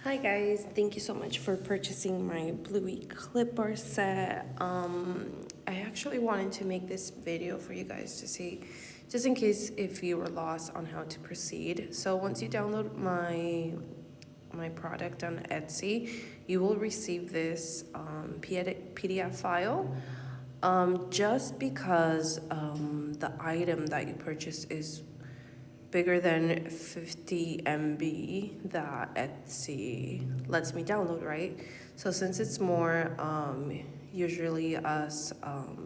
Hi guys, thank you so much for purchasing my Bluey clipart set. I actually wanted to make this video for you guys to see, just in case if you were lost on how to proceed. So once you download my product on Etsy, you will receive this PDF file. Just because the item that you purchase is bigger than 50 MB that Etsy lets me download, right? So since it's more usually us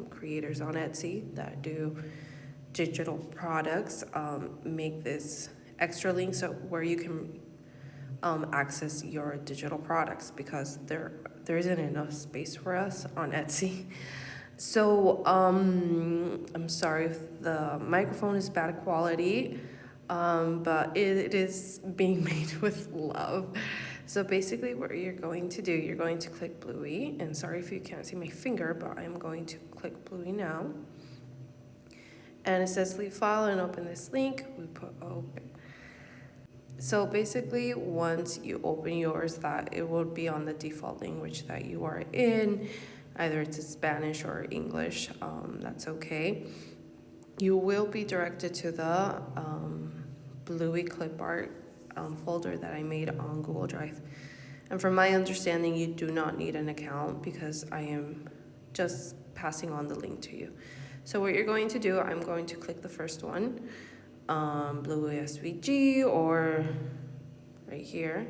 creators on Etsy that do digital products make this extra link so where you can access your digital products because there isn't enough space for us on Etsy. So I'm sorry if the microphone is bad quality, but it is being made with love. So basically what you're going to do, you're going to click Bluey, and sorry if you can't see my finger, but I'm going to click Bluey now. And it says leave file and open this link. We put open. So basically once you open yours, that it will be on the default language that you are in, either it's Spanish or English, that's okay. You will be directed to the Bluey clipart folder that I made on Google Drive. And from my understanding, you do not need an account because I am just passing on the link to you. So what you're going to do, I'm going to click the first one, Bluey SVG, or right here,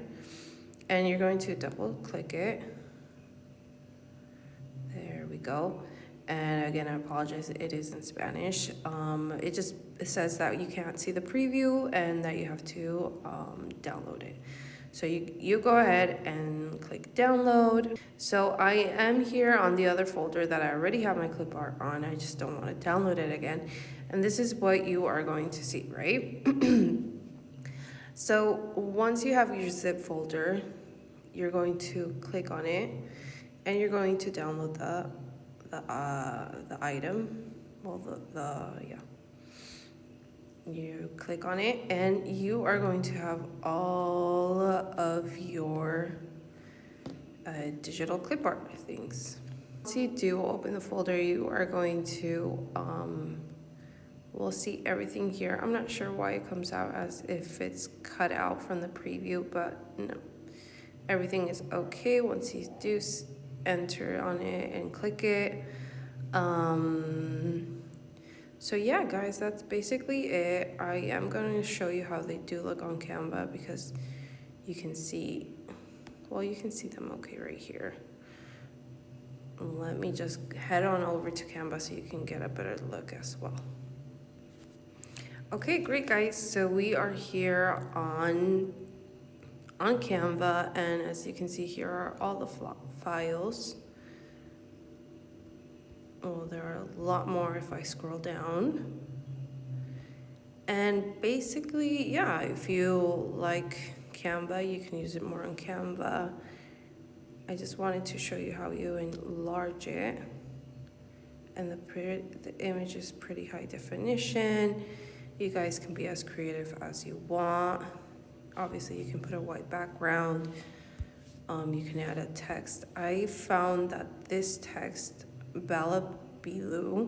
and you're going to double click it. There we go. And again, I apologize, it is in Spanish. It says that you can't see the preview and that you have to download it. So you go ahead and click download. So I am here on the other folder that I already have my clip art on. I just don't want to download it again. And this is what you are going to see, right? So once you have your zip folder, you're going to click on it and you're going to download the item. Well, yeah. You click on it and you are going to have all of your digital clip art things. Once you do open the folder, you are going to we'll see everything here. I'm not sure why it comes out as if it's cut out from the preview, but no, everything is okay once you do enter on it and click it. So yeah, guys, that's basically it. I am going to show you how they do look on Canva because you can see, well, you can see them okay right here. Let me just head on over to Canva so you can get a better look as well. Okay, great, guys. So we are here on Canva, and as you can see, here are all the files. Oh, there are a lot more if I scroll down. And basically, yeah, if you like Canva, you can use it more on Canva. I just wanted to show you how you enlarge it. And the image is pretty high definition. You guys can be as creative as you want. Obviously, you can put a white background. You can add a text. I found that this text, Bluey,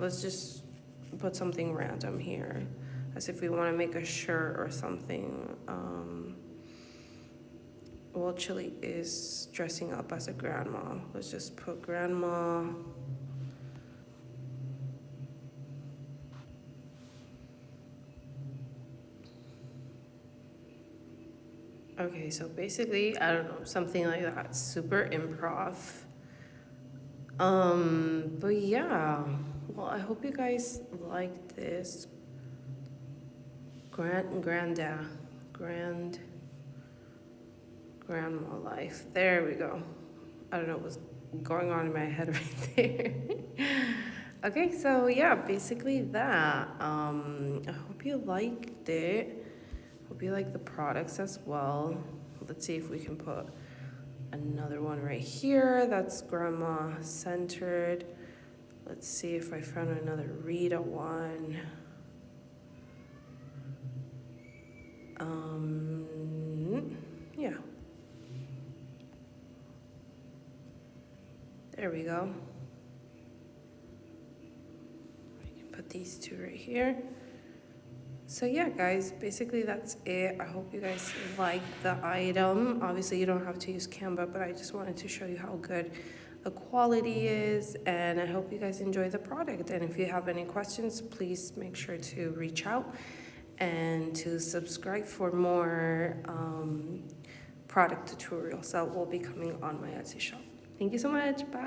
let's just put something random here, as if we want to make a shirt or something. Well, Chili is dressing up as a grandma. Let's just put grandma. Okay, so basically, I don't know, something like that, super improv. But yeah, well, I hope you guys liked this. Grandma life. There we go. I don't know what's going on in my head right there. Okay, so yeah, basically that. I hope you liked it. Hope you like the products as well. Let's see if we can put another one right here that's grandma centered. Let's see if I found another Rita one. There we go. I can put these two right here. So yeah, guys, basically that's it. I hope you guys like the item. Obviously, you don't have to use Canva, but I just wanted to show you how good the quality is, and I hope you guys enjoy the product. And if you have any questions, please make sure to reach out and to subscribe for more product tutorials that will be coming on my Etsy shop. Thank you so much. Bye.